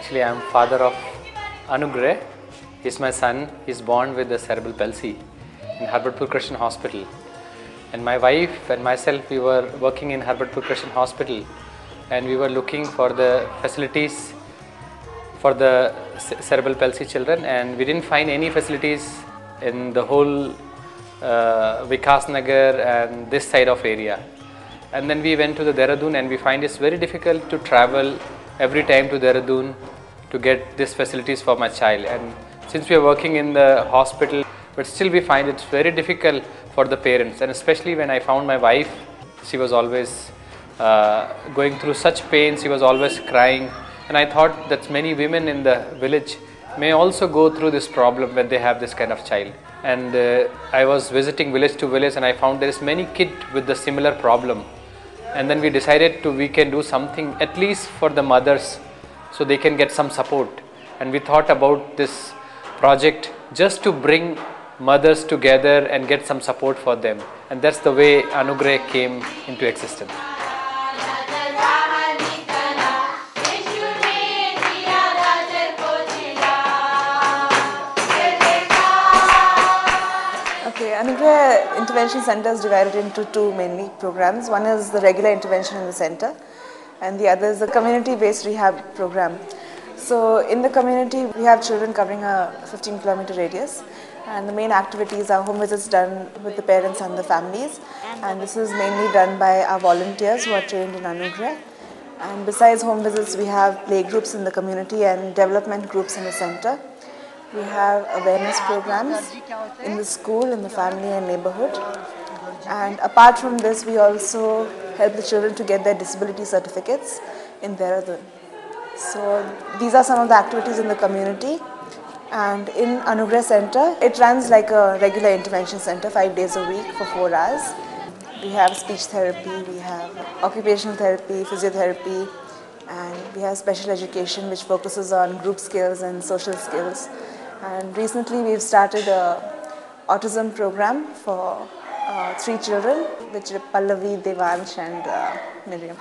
Actually, I am father of Anugrah. He's my son. He's born with the cerebral palsy in Harbertpur Christian Hospital. And my wife and myself, we were working in Harbertpur Christian Hospital, and we were looking for the facilities for the cerebral palsy children, and we didn't find any facilities in the whole Vikas Nagar and this side of area. And then we went to the Dehradun, and we find it's very difficult to travel every time to Dehradun to get these facilities for my child. And since we are working in the hospital, but still we find it's very difficult for the parents, and especially when I found my wife, she was always going through such pain, she was always crying, and I thought that many women in the village may also go through this problem when they have this kind of child. And I was visiting village to village, and I found there is many kids with the similar problem. And then we decided we can do something at least for the mothers so they can get some support. And we thought about this project just to bring mothers together and get some support for them. And that's the way Anugrah came into existence. Okay, Anugrah Intervention Center is divided into two mainly programs. One is the regular intervention in the center, and the other is the community-based rehab program. So in the community, we have children covering a 15-kilometer radius, and the main activities are home visits done with the parents and the families, and this is mainly done by our volunteers who are trained in Anugrah. And besides home visits, we have play groups in the community and development groups in the center. We have awareness programs in the school, in the family and neighborhood. And apart from this, we also help the children to get their disability certificates in Dehradun. So these are some of the activities in the community. And in Anugrah Center, it runs like a regular intervention center 5 days a week for 4 hours. We have speech therapy, we have occupational therapy, physiotherapy, and we have special education which focuses on group skills and social skills. And recently we've started an autism program for 3 children, which are Pallavi, Devansh and Miriam.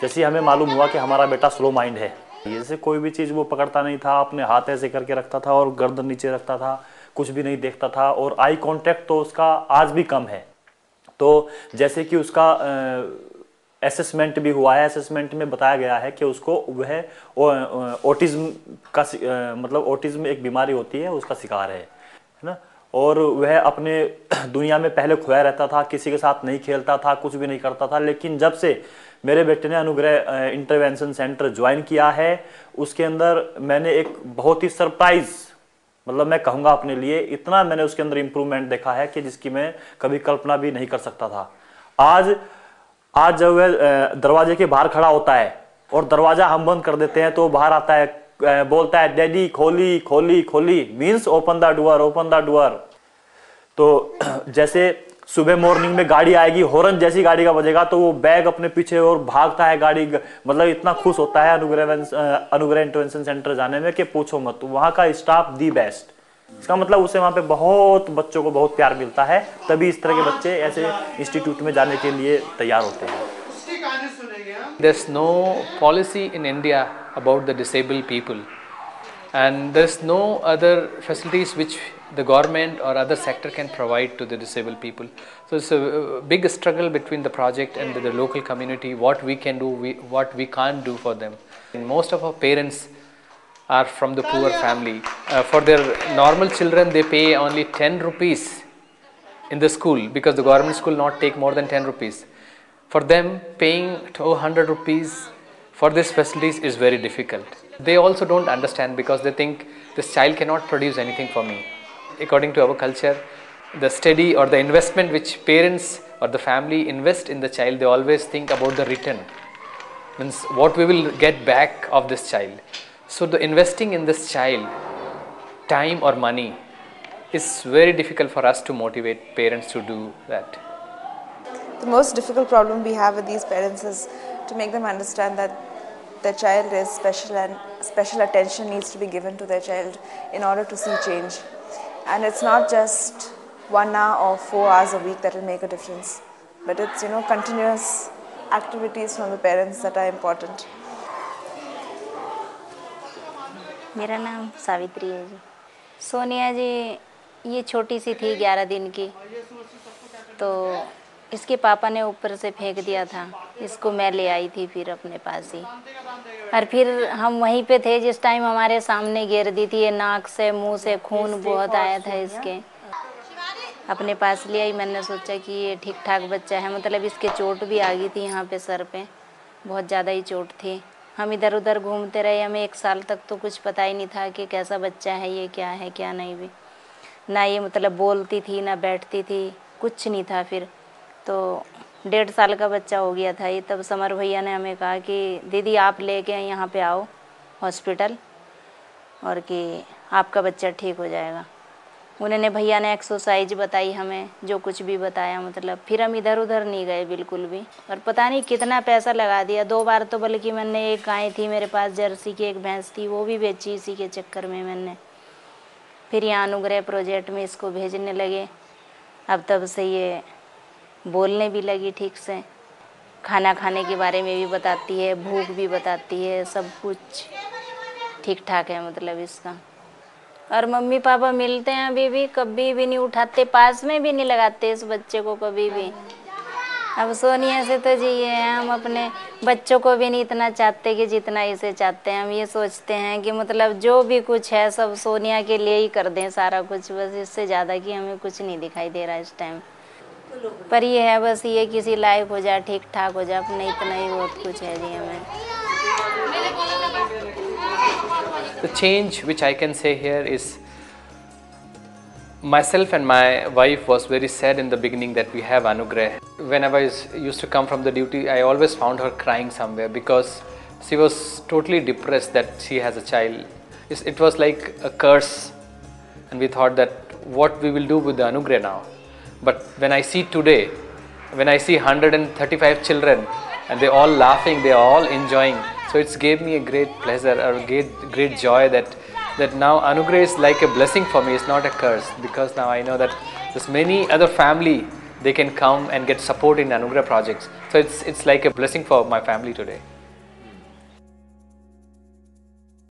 जैसे हमें मालूम हुआ कि हमारा बेटा slow mind है, जैसे कोई भी चीज़ वो पकड़ता नहीं था, अपने हाथ ऐसे करके रखता था और गर्दन नीचे रखता था, कुछ भी नहीं देखता था, और आई कांटेक्ट तो उसका आज भी कम है। तो जैसे कि उसका असेसमेंट भी हुआ है, असेसमेंट में बताया गया है कि उसको वह ऑटिज्म का मतलब ऑटिज्म एक बीमारी होती है, उसका शिकार है ना। और वह अपने दुनिया में पहले खोया रहता था, किसी के साथ नहीं खेलता था, कुछ भी नहीं करता था। लेकिन जब से मेरे बेटे ने अनुग्रह इंटरवेंशन सेंटर ज्वाइन किया है, उसके अंदर मैंने एक बहुत ही सरप्राइज, मतलब मैं कहूँगा अपने लिए, इतना मैंने उसके अंदर इम्प्रूवमेंट देखा है कि जिसकी मैं कभी कल्पना भी नहीं कर सकता था। आज जब वह दरवाजे के बाहर खड़ा होता है और दरवाजा हम बंद कर देते हैं तो बाहर आता है, बोलता है डैडी खोली खोली खोली, means open the door, open the door. तो जैसे सुबह मॉर्निंग में गाड़ी आएगी, हॉर्न जैसी गाड़ी का बजेगा तो वो बैग अपने पीछे और भागता है गाड़ी, मतलब इतना खुश होता है अनुग्रह इंटरवेंशन सेंटर जाने में कि पूछो मत। वहाँ का स्टाफ दी बेस्ट, इसका मतलब उसे वहाँ पे बहुत बच्चों को बहुत प्यार मिलता है, तभी इस तरह के बच्चे ऐसे इंस्टीट्यूट में जाने के लिए तैयार होते हैं। There's no policy in India about the disabled people, and there's no other facilities which the government or other sector can provide to the disabled people. So it's a big struggle between the project and the local community, what we can do, what we can't do for them. And most of our parents are from the poor family. For their normal children, they pay only 10 rupees in the school, because the government school not take more than 10 rupees. For them, paying 200 rupees for these facilities is very difficult. They also don't understand, because they think this child cannot produce anything for me. According to our culture, the study or the investment which parents or the family invest in the child, they always think about the return, means what we will get back of this child. So the investing in this child, time or money, is very difficult for us to motivate parents to do that. The most difficult problem we have with these parents is to make them understand that their child is special and special attention needs to be given to their child in order to see change. And it's not just 1 hour or 4 hours a week that will make a difference, but it's continuous activities from the parents that are important. मेरा नाम सावित्री है जी। सोनिया जी ये छोटी सी थी 11 दिन की, तो इसके पापा ने ऊपर से फेंक दिया था। इसको मैं ले आई थी फिर अपने पास ही, और फिर हम वहीं पे थे जिस टाइम हमारे सामने गिर दी थी। ये नाक से मुंह से खून बहुत आया था इसके। अपने पास ले आई, मैंने सोचा कि ये ठीक ठाक बच्चा है, मतलब इसके चोट भी आ गई थी यहाँ पे सर पे, बहुत ज़्यादा ही चोट थी। हम इधर उधर घूमते रहे, हमें 1 साल तक तो कुछ पता ही नहीं था कि कैसा बच्चा है, ये क्या है क्या नहीं भी। ना ये मतलब बोलती थी ना बैठती थी, कुछ नहीं था। फिर तो 1.5 साल का बच्चा हो गया था ये। तब समर भैया ने हमें कहा कि दीदी आप लेके यहाँ पे आओ हॉस्पिटल, और कि आपका बच्चा ठीक हो जाएगा। उन्होंने भैया ने एक्सरसाइज बताई हमें, जो कुछ भी बताया, मतलब फिर हम इधर उधर नहीं गए बिल्कुल भी। और पता नहीं कितना पैसा लगा दिया 2 बार तो, बल्कि मैंने एक गाय थी मेरे पास जर्सी की, एक भैंस थी, वो भी बेची इसी के चक्कर में मैंने। फिर यहाँ अनुग्रह प्रोजेक्ट में इसको भेजने लगे। अब तब से ये बोलने भी लगी ठीक से, खाना खाने के बारे में भी बताती है, भूख भी बताती है, सब कुछ ठीक ठाक है मतलब इसका। और मम्मी पापा मिलते हैं अभी भी, कभी भी नहीं उठाते, पास में भी नहीं लगाते इस बच्चे को कभी भी। अब सोनिया से तो जी ये है, हम अपने बच्चों को भी नहीं इतना चाहते कि जितना इसे चाहते हैं। हम ये सोचते हैं कि मतलब जो भी कुछ है सब सोनिया के लिए ही कर दें सारा कुछ, बस इससे ज़्यादा कि हमें कुछ नहीं दिखाई दे रहा इस टाइम। पर ये है बस ये किसी लायक हो जाए, ठीक ठाक हो जाए, अपने इतना ही बहुत कुछ है जी हमें। The change which I can say here is, myself and my wife was very sad in the beginning that we have Anugrah. Whenever I used to come from the duty, I always found her crying somewhere because she was totally depressed that she has a child. It was like a curse, and we thought that what we will do with the Anugrah now. But when I see today, when I see 135 children and they're all laughing, they're all enjoying, so it's gave me a great pleasure or great joy that now Anugrah is like a blessing for me, it's not a curse, because now I know that there's many other family, they can come and get support in Anugrah projects. So it's like a blessing for my family today.